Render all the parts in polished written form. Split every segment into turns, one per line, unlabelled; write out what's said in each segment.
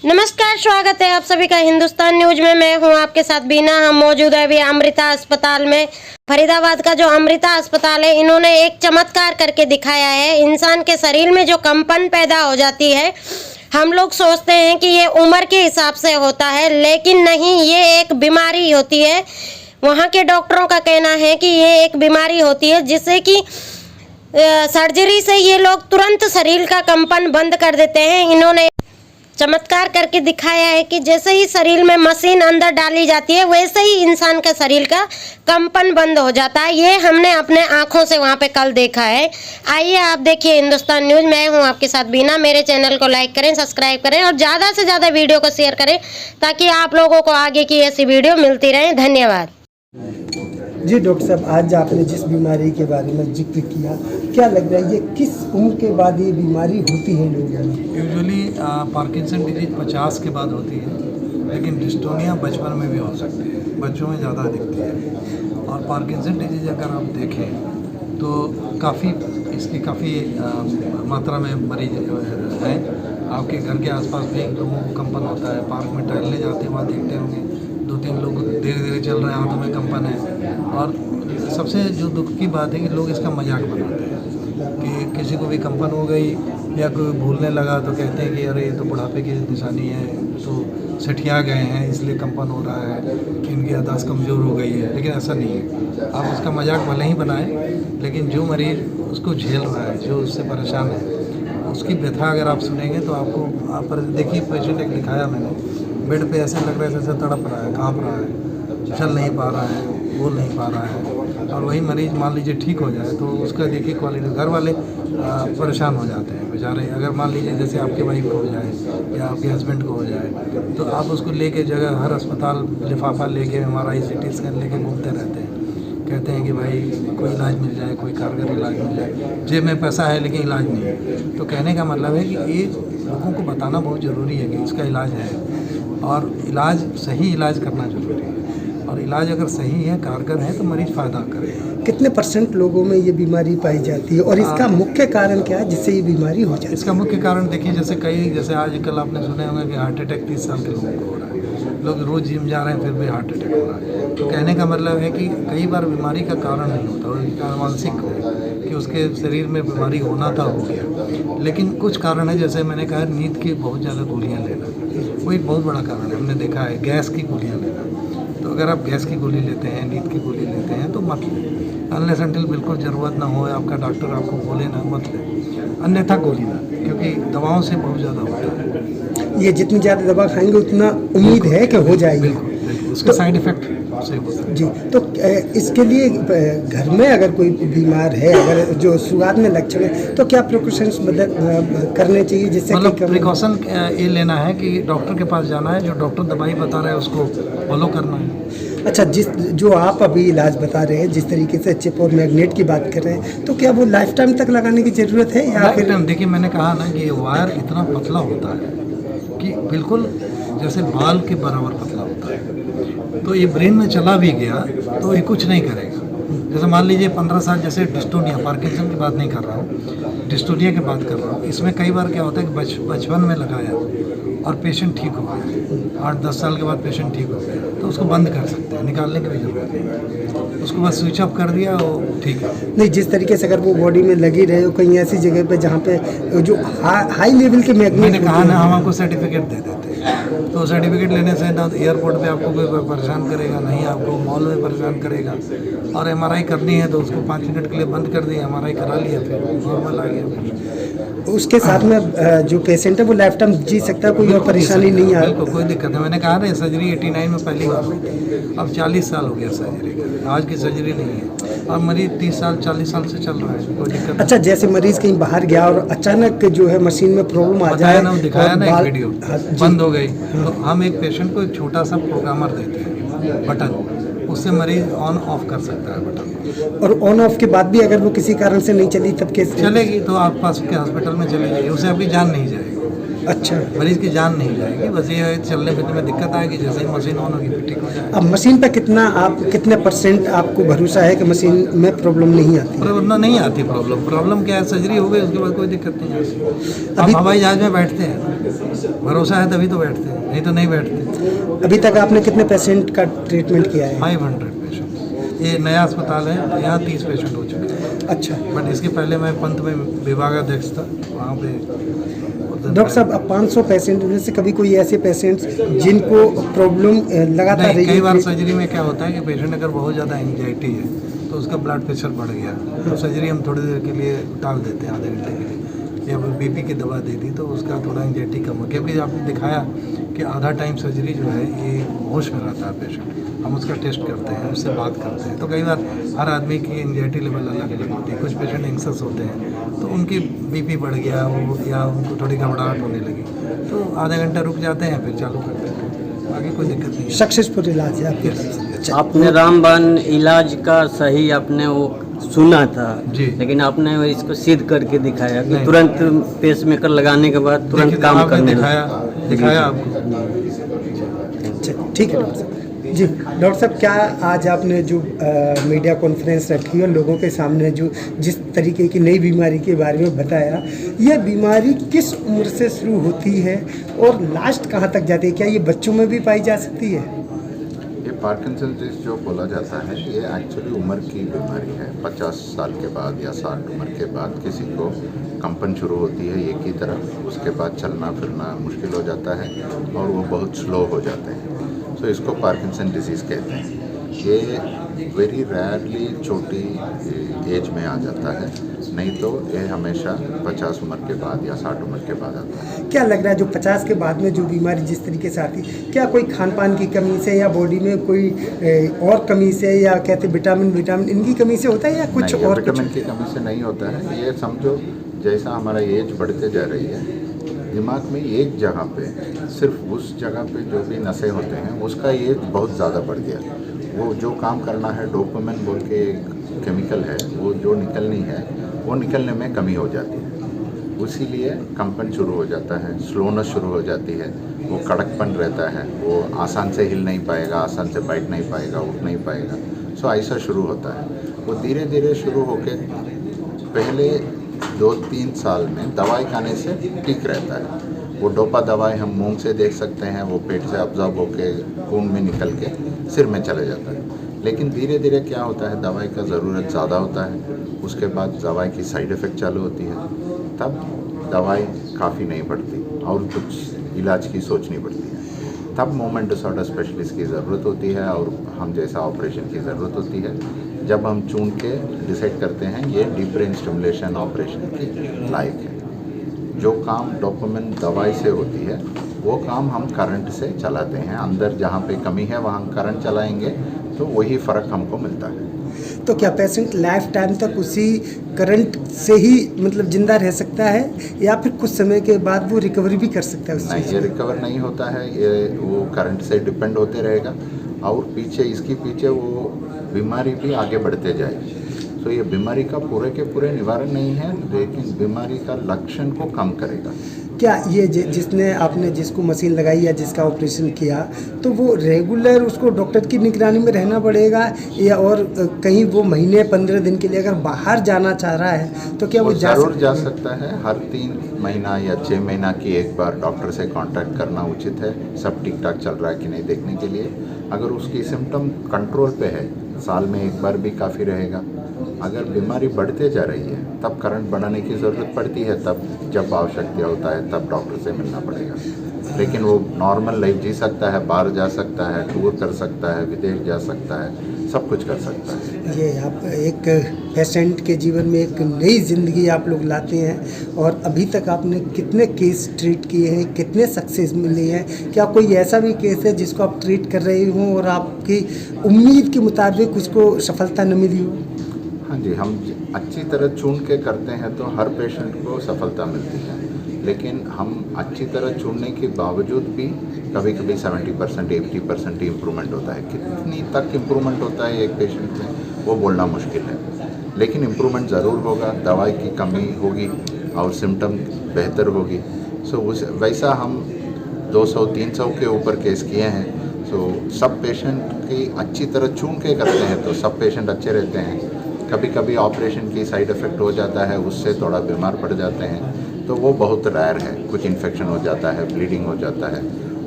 नमस्कार, स्वागत है आप सभी का हिंदुस्तान न्यूज में। मैं हूं आपके साथ बीना। हम मौजूद है अभी अमृता अस्पताल में। फरीदाबाद का जो अमृता अस्पताल है, इन्होंने एक चमत्कार करके दिखाया है। इंसान के शरीर में जो कंपन पैदा हो जाती है, हम लोग सोचते हैं कि ये उम्र के हिसाब से होता है, लेकिन नहीं, ये एक बीमारी होती है। वहाँ के डॉक्टरों का कहना है कि ये एक बीमारी होती है जिससे कि सर्जरी से ये लोग तुरंत शरीर का कंपन बंद कर देते हैं। इन्होंने चमत्कार करके दिखाया है कि जैसे ही शरीर में मशीन अंदर डाली जाती है, वैसे ही इंसान का शरीर का कंपन बंद हो जाता है। ये हमने अपने आंखों से वहाँ पे कल देखा है। आइए आप देखिए हिंदुस्तान न्यूज। मैं हूँ आपके साथ बीना। मेरे चैनल को लाइक करें, सब्सक्राइब करें और ज़्यादा से ज़्यादा वीडियो को शेयर करें ताकि आप लोगों को आगे की ऐसी वीडियो मिलती रहे। धन्यवाद।
जी डॉक्टर साहब, आज आपने जिस बीमारी के बारे में जिक्र किया, क्या लग रहा है ये किस उम्र के बाद ये बीमारी होती है लोगों में?
यूजुअली पार्किंसन डिजीज 50 के बाद होती है, लेकिन डिस्टोनिया बचपन में भी हो सकती है, बच्चों में ज़्यादा दिखती है। और पार्किंसन डिजीज अगर आप देखें तो इसकी काफ़ी मात्रा में मरीज हैं। आपके घर के आसपास भी लोगों को कंपन होता है। पार्क में टहलने जाते हैं, वहाँ देखते होंगे 2-3 लोग धीरे धीरे चल रहे हैं, हाथों में कंपन है। और सबसे जो दुख की बात है कि लोग इसका मजाक बनाते हैं कि किसी को भी कंपन हो गई या कोई भूलने लगा तो कहते हैं कि अरे ये तो बुढ़ापे की निशानी है, तो सठिया गए हैं इसलिए कंपन हो रहा है, इनकी याददाश्त कमज़ोर हो गई है। लेकिन ऐसा नहीं है। आप उसका मजाक भले ही बनाएं, लेकिन जो मरीज़ उसको झेल रहा है, जो उससे परेशान है, उसकी व्यथा अगर आप सुनेंगे तो आप देखिए, पेशेंट एक दिखाया मैंने, बेड पे ऐसे लग रहा है जैसे तड़प रहा है, काँप रहा है, चल नहीं पा रहा है, बोल नहीं पा रहा है। और वही मरीज़ मान लीजिए ठीक हो जाए तो उसका देखिए क्वालिटी, घर वाले परेशान हो जाते हैं बेचारे। अगर मान लीजिए जैसे आपके वाइफ को हो जाए या आपके हस्बैंड को हो जाए, तो आप उसको लेके जगह हर अस्पताल लिफाफा लेके MRI CT स्कैन लेके घूमते रहते हैं। कहते हैं कि भाई कोई इलाज मिल जाए, कोई कारगर इलाज मिल जाए, जेब में पैसा है लेकिन इलाज नहीं है। तो कहने का मतलब है कि ये लोगों को बताना बहुत ज़रूरी है कि इसका इलाज है, और इलाज सही इलाज करना ज़रूरी है। और इलाज अगर सही है, कारगर है, तो मरीज़ फ़ायदा करेगा।
कितने % लोगों में ये बीमारी पाई जाती है और इसका मुख्य कारण क्या है जिससे ये बीमारी हो जाती है?
इसका मुख्य कारण देखिए, जैसे आजकल आपने सुने होंगे कि हार्ट अटैक 30 साल के लोगों को हो रहा है। लोग रोज़ जिम जा रहे हैं फिर भी हार्ट अटैक हो रहा है। तो कहने का मतलब है कि कई बार बीमारी का कारण नहीं होता, उसका मानसिक हो कि उसके शरीर में बीमारी होना था, हो गया। लेकिन कुछ कारण है, जैसे मैंने कहा, नींद की बहुत ज़्यादा गोलियाँ लेना, वो एक बहुत बड़ा कारण है। हमने देखा है गैस की गोलियाँ लेना। तो अगर आप गैस की गोली लेते हैं, नींद की गोली लेते हैं, तो मत लें। अनलेस अनटिल बिल्कुल ज़रूरत ना हो, आपका डॉक्टर आपको बोले ना, मत लें। अन्यथा गोली ना, क्योंकि दवाओं से बहुत ज़्यादा होता है।
ये जितनी ज़्यादा दवा खाएंगे उतना उम्मीद है कि हो जाएगी।
बिल्कुल उसका साइड इफ़ेक्ट से होता है।
जी, तो इसके लिए घर में अगर कोई बीमार है, अगर जो शुरुआत में लक्षण है, तो क्या प्रिकॉशंस करने चाहिए जिससे
मतलब प्रिकॉशन ये लेना है कि डॉक्टर के पास जाना है, जो डॉक्टर दवाई बता रहा है उसको फॉलो करना है।
अच्छा, जो आप अभी इलाज बता रहे हैं, जिस तरीके से चिप और मैग्नेट की बात कर रहे हैं, तो क्या वो लाइफ टाइम तक लगाने की ज़रूरत है या फिर?
देखिए, मैंने कहा ना कि ये वायर इतना पतला होता है कि बिल्कुल जैसे बाल के बराबर पतला होता है। तो ये ब्रेन में चला भी गया तो ये कुछ नहीं करेगा। जैसे मान लीजिए 15 साल, जैसे डिस्टोनिया, पार्किंसन की बात नहीं कर रहा हूँ, डिस्टोनिया की बात कर रहा हूँ। इसमें कई बार क्या होता है कि बचपन में लगाया और पेशेंट ठीक हो गया, 8-10 साल के बाद पेशेंट ठीक हो गया, तो उसको बंद कर सकते हैं, निकालने की भी जरूरत नहीं। उसको बस स्विच ऑफ कर दिया, वो ठीक है।
नहीं, जिस तरीके से अगर वो बॉडी में लगी रहे हो कहीं ऐसी जगह पे जहाँ पे जो हाई लेवल के मैग्नेट,
मैंने कहा ना, हम आपको सर्टिफिकेट दे देते हैं। तो सर्टिफिकेट लेने से ना एयरपोर्ट पे आपको कोई परेशान करेगा नहीं, आपको मॉल में परेशान करेगा। और MRI करनी है तो उसको 5 मिनट के लिए बंद कर दिया, MRI करा लिया, फिर नॉर्मल आ गया।
उसके साथ में जो पेशेंट है वो लाइफ टाइम जी सकता है, कोई और परेशानी नहीं आ रही?
बिल्कुल कोई दिक्कत नहीं। मैंने कहा ना, सर्जरी 89 में पहली बार हुई, अब 40 साल हो गया सर्जरी का। आज की सर्जरी नहीं है, और मरीज 30 साल 40 साल से चल रहा है, कोई दिक्कत।
अच्छा, जैसे मरीज कहीं बाहर गया और अचानक जो है मशीन में प्रॉब्लम आ जाए
ना, दिखाया ना एक वीडियो, बंद हो गई,
हाँ।
तो हम एक पेशेंट को एक छोटा सा प्रोग्रामर देते हैं, बटन, उससे मरीज ऑन ऑफ कर सकता है बटन।
और ऑन ऑफ के बाद भी अगर वो किसी कारण से नहीं चली तब कैसे
चलेगी? तो आप पास के हॉस्पिटल में चले जाइए, उससे आपकी जान नहीं जाएगी।
अच्छा।
मरीज की जान नहीं जाएगी, बस ये है चलने फिरने में दिक्कत आएगी, जैसे ही मशीन ऑन होगी फिर ठीक हो जाएगा।
अब मशीन पर कितने % आपको भरोसा है कि मशीन में प्रॉब्लम नहीं आती?
प्रॉब्लम नहीं आती। प्रॉब्लम क्या है, सर्जरी हो गई उसके बाद कोई दिक्कत नहीं आती।
अभी
अब हवाई जहाज में बैठते हैं, भरोसा है तभी तो बैठते हैं, नहीं तो नहीं बैठते।
अभी तक आपने कितने पेशेंट का ट्रीटमेंट किया है?
500 पेशेंट। ये नया अस्पताल है, तो यहाँ 30 पेशेंट हो चुके हैं।
अच्छा।
बट इसके पहले मैं पंत में विभागाध्यक्ष था, वहाँ पे
डॉक्टर साहब, अब 500 पेशेंट में से कभी कोई ऐसे पेशेंट्स जिनको प्रॉब्लम लगातार रही है?
कई बार सर्जरी में क्या होता है कि पेशेंट अगर बहुत ज़्यादा एंजाइटी है तो उसका ब्लड प्रेशर बढ़ गया, तो सर्जरी हम थोड़ी देर के लिए टाल देते हैं, आधे घंटे के लिए, या बीपी की दवा दे दी तो उसका थोड़ा एंजाइटी कम हो। क्योंकि आपने दिखाया कि आधा टाइम सर्जरी जो है ये होश में रहता है पेशेंट, हम उसका टेस्ट करते हैं, उससे बात करते हैं। तो कई बार हर आदमी की एंजाइटी लेवल अलग अलग होती है, कुछ पेशेंट एंक्सस होते हैं तो उनकी बीपी बढ़ गया वो, या उनको थोड़ी घबराहट होने लगी तो आधा घंटा रुक जाते हैं, फिर चालू कर देते हैं, आगे कोई दिक्कत नहीं है।
सक्सेसफुल इलाज है आपके पास? अच्छा।
आपने रामबाण इलाज का सही आपने वो सुना था
जी।
लेकिन आपने वो इसको सिद्ध करके दिखाया कि तुरंत पेसमेकर लगाने के बाद तुरंत काम करने
दिखाया आपको।
अच्छा, ठीक है डॉक्टर साहब। जी डॉक्टर साहब, क्या आज आपने जो मीडिया कॉन्फ्रेंस रखी और लोगों के सामने जो जिस तरीके की नई बीमारी के बारे में बताया, यह बीमारी किस उम्र से शुरू होती है और लास्ट कहाँ तक जाती है? क्या ये बच्चों में भी पाई जा सकती है?
ये पार्किंसंस जो बोला जाता है ये एक्चुअली उम्र की बीमारी है। 50 साल के बाद या 60 उम्र के बाद किसी को कंपन शुरू होती है एक ही तरफ, उसके बाद चलना फिरना मुश्किल हो जाता है और वो बहुत स्लो हो जाते हैं। सो इसको पार्किंसन डिजीज़ कहते हैं। ये वेरी रेयरली छोटी एज में आ जाता है, नहीं तो ये हमेशा 50 उम्र के बाद या 60 उम्र के बाद आता है।
क्या लग रहा है जो 50 के बाद में जो बीमारी जिस तरीके से आती है, क्या कोई खान पान की कमी से या बॉडी में कोई और कमी से, या कहते विटामिन इनकी कमी से होता है, या कुछ और?
विटामिन की कमी से नहीं होता है। ये समझो जैसा हमारा एज बढ़ते जा रही है, दिमाग में एक जगह पे सिर्फ उस जगह पे जो भी नसें होते हैं उसका एज बहुत ज़्यादा बढ़ गया। वो जो काम करना है, डोपामिन बोल के एक केमिकल है, वो जो निकलनी है वो निकलने में कमी हो जाती है। इसीलिए कंपन शुरू हो जाता है, स्लोनेस शुरू हो जाती है, वो कड़कपन रहता है, वो आसान से हिल नहीं पाएगा, आसान से बैठ नहीं पाएगा, उठ नहीं पाएगा। सो ऐसा शुरू होता है। वो धीरे धीरे शुरू होकर पहले 2-3 साल में दवाई खाने से ठीक रहता है। वो डोपा दवाई हम मुंह से देख सकते हैं, वो पेट से अब्जॉर्ब होकर खून में निकल के सिर में चले जाता है। लेकिन धीरे धीरे क्या होता है, दवाई का ज़रूरत ज़्यादा होता है, उसके बाद दवाई की साइड इफ़ेक्ट चालू होती है, तब दवाई काफ़ी नहीं पड़ती और कुछ इलाज की सोचनी पड़ती है। तब मोमेंट डिसऑर्डर स्पेशलिस्ट की ज़रूरत होती है और हम जैसा ऑपरेशन की ज़रूरत होती है। जब हम चुन के डिसाइड करते हैं ये डीप ब्रेन स्टिमुलेशन ऑपरेशन की लायक है। जो काम डोपामिन दवाई से होती है वो काम हम करंट से चलाते हैं। अंदर जहाँ पे कमी है वहाँ करंट चलाएंगे तो वही फ़र्क हमको मिलता है।
तो क्या पेशेंट लाइफ टाइम तक उसी करंट से ही मतलब जिंदा रह सकता है, या फिर कुछ समय के बाद वो रिकवरी भी कर सकता है उस
नहीं,
चीज़
ये
से?
रिकवर नहीं होता है, ये वो करंट से डिपेंड होते रहेगा और पीछे इसके पीछे वो बीमारी भी आगे बढ़ते जाएगी। तो ये बीमारी का पूरे के पूरे निवारण नहीं है, लेकिन बीमारी का लक्षण को कम करेगा।
क्या ये जिसने आपने जिसको मशीन लगाई या जिसका ऑपरेशन किया, तो वो रेगुलर उसको डॉक्टर की निगरानी में रहना पड़ेगा, या और कहीं वो महीने 15 दिन के लिए अगर बाहर जाना चाह रहा है तो क्या वो
ज़रूर जा सकता है? हर 3 महीना या 6 महीना की एक बार डॉक्टर से कांटेक्ट करना उचित है, सब ठीक ठाक चल रहा है कि नहीं देखने के लिए। अगर उसकी सिम्टम कंट्रोल पे है, साल में एक बार भी काफ़ी रहेगा। अगर बीमारी बढ़ते जा रही है तब करंट बढ़ाने की ज़रूरत पड़ती है, तब जब आवश्यकता होता है तब डॉक्टर से मिलना पड़ेगा। लेकिन वो नॉर्मल लाइफ जी सकता है, बाहर जा सकता है, टूर कर सकता है, विदेश जा सकता है, सब कुछ कर सकता है।
ये आप एक पेशेंट के जीवन में एक नई ज़िंदगी आप लोग लाते हैं। और अभी तक आपने कितने केस ट्रीट किए हैं, कितने सक्सेस मिले हैं? क्या कोई ऐसा भी केस है जिसको आप ट्रीट कर रहे हो और आपकी उम्मीद के मुताबिक उसको सफलता न मिली हो?
हाँ जी, हम अच्छी तरह चुन के करते हैं तो हर पेशेंट को सफलता मिलती है। लेकिन हम अच्छी तरह चुनने के बावजूद भी कभी कभी 70% 80% इम्प्रूवमेंट होता है। कितनी तक इम्प्रूवमेंट होता है एक पेशेंट में वो बोलना मुश्किल है, लेकिन इम्प्रूवमेंट ज़रूर होगा। दवाई की कमी होगी और सिम्टम बेहतर होगी। सो उस वैसा हम 200-300 के ऊपर केस किए हैं। सो सब पेशेंट की अच्छी तरह चुन के करते हैं तो सब पेशेंट अच्छे रहते हैं। कभी कभी ऑपरेशन की साइड इफ़ेक्ट हो जाता है, उससे थोड़ा बीमार पड़ जाते हैं, तो वो बहुत रेयर है। कुछ इन्फेक्शन हो जाता है, ब्लीडिंग हो जाता है,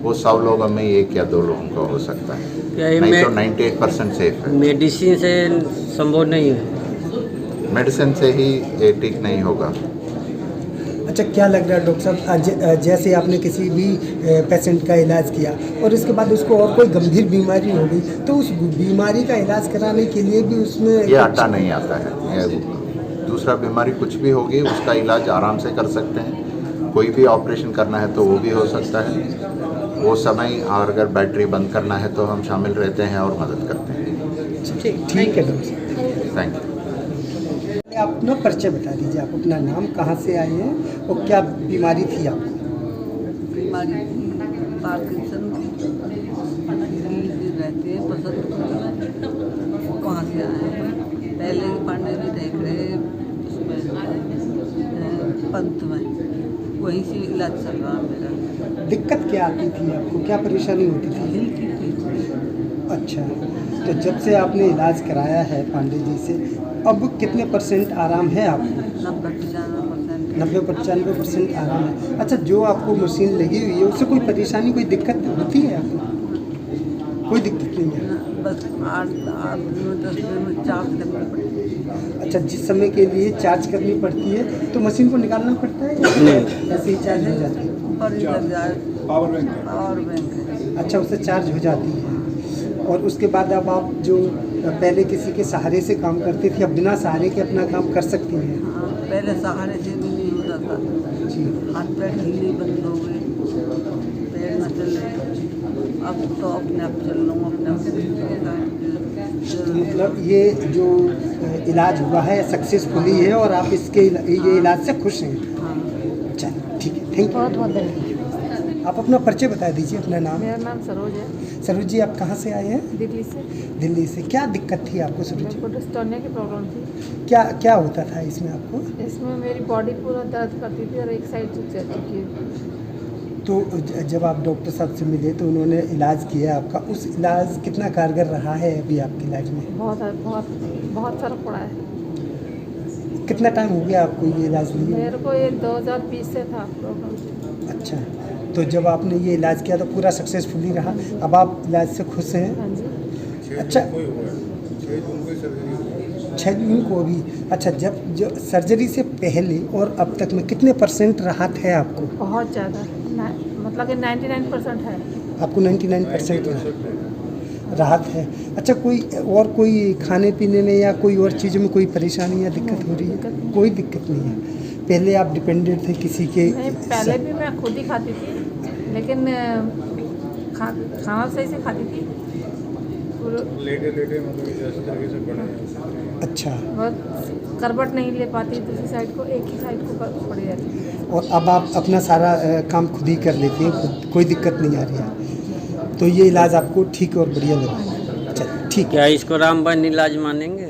वो 100 लोगों में 1 या 2 लोगों को हो सकता है, नहीं तो 98% सेफ है।
मेडिसिन से संभव नहीं है,
मेडिसिन से ही ये ठीक नहीं होगा।
अच्छा, क्या लग रहा है डॉक्टर साहब, जैसे आपने किसी भी पेशेंट का इलाज किया और उसके बाद उसको और कोई गंभीर बीमारी हो गई, तो उस बीमारी का इलाज कराने के लिए भी उसमें
ये आटा नहीं आता है। ये दूसरा बीमारी कुछ भी होगी उसका इलाज आराम से कर सकते हैं। कोई भी ऑपरेशन करना है तो वो भी हो सकता है। वो समय और अगर बैटरी बंद करना है तो हम शामिल रहते हैं और मदद करते हैं।
ठीक है डॉक्टर साहब,
थैंक यू।
आप अपना परिचय बता दीजिए। आप अपना नाम, कहाँ से आए हैं और क्या बीमारी थी आपको?
बीमारी थी पार्किंसन की, रहते हैं पसंद वहाँ से आए हैं। पहले पांडे जी देख रहे उसमें पंत में, वहीं से इलाज चल रहा मेरा।
दिक्कत क्या आती थी आपको, क्या परेशानी होती थी?
हिलती थी।
अच्छा, तो जब से आपने इलाज कराया है पांडे जी से, अब कितने % आराम है आपको? 90-95% आराम है। अच्छा, जो आपको मशीन लगी हुई है उससे कोई परेशानी, कोई दिक्कत होती है आपको? कोई दिक्कत नहीं है।
बस 8-10 दिन में चार्ज करनी पड़ती है।
अच्छा, जिस समय के लिए चार्ज करनी पड़ती है तो मशीन को निकालना पड़ता है या ऐसे ही चार्ज हो जाती है?
ऊपर ही लग जाए, पावर बैंक है।
अच्छा, उससे चार्ज हो जाती है। और उसके बाद अब आप जो पहले किसी के सहारे से काम करती थी, अब बिना सहारे के अपना काम कर सकती हैं?
हाँ, पहले सहारे से भी नहीं होता था
जी।
हाथ पैर हिलने बंद हो गए, पैर न चल रहे। अब तो अपने आप चल लूँ, अपने आप
तो मतलब ये जो इलाज हुआ है सक्सेसफुली है और आप इसके ये इलाज से खुश हैं?
हाँ।
चलिए, ठीक है, थैंक यू।
बहुत बहुत धन्यवाद।
आप अपना परिचय बता दीजिए, अपना नाम।
मेरा नाम सरोज है,
सरोज जी, आप कहाँ से आए हैं?
दिल्ली से।
दिल्ली से। क्या दिक्कत थी आपको सरोज
मेरे
जी?
को डिस्टोनिया की प्रॉब्लम थी।
क्या होता था इसमें आपको?
इसमें मेरी बॉडी पूरा दर्द करती थी और एक साइड झुक जाती थी।
तो जब आप डॉक्टर साहब से मिले तो उन्होंने इलाज किया आपका, उस इलाज कितना कारगर रहा है अभी आपके इलाज में?
बहुत बहुत बहुत फर्क पड़ा है।
कितना टाइम हो गया आपको ये इलाज लिए?
मेरे को ये 2020 से था प्रॉब्लम।
अच्छा, तो जब आपने ये इलाज किया तो पूरा सक्सेसफुली रहा, अब आप इलाज से खुश हैं?
हाँ जी।
अच्छा, 6 जून को अभी। अच्छा, जब जो सर्जरी से पहले और अब तक में कितने % राहत है आपको?
बहुत ज़्यादा, मतलब कि 99% है।
आपको 99% राहत है। अच्छा, कोई खाने पीने में या कोई और चीज़ों में कोई परेशानी या दिक्कत हो रही है? कोई दिक्कत नहीं है। पहले आप डिपेंडेंट थे किसी के?
नहीं, पहले भी मैं खुद ही खाती थी, लेकिन खाना सही से खाती थी।
लेटे मतलब जैसे तरीके से बने।
अच्छा,
बहुत करवट नहीं ले पाती दूसरी साइड को, एक ही साइड को पड़ी रहती थी।
और अब आप अपना सारा काम खुद ही कर लेती हैं, कोई दिक्कत नहीं आ रही है? तो ये इलाज आपको ठीक और बढ़िया लगा? चल, ठीक है।
क्या इसको रामबाण इलाज मानेंगे?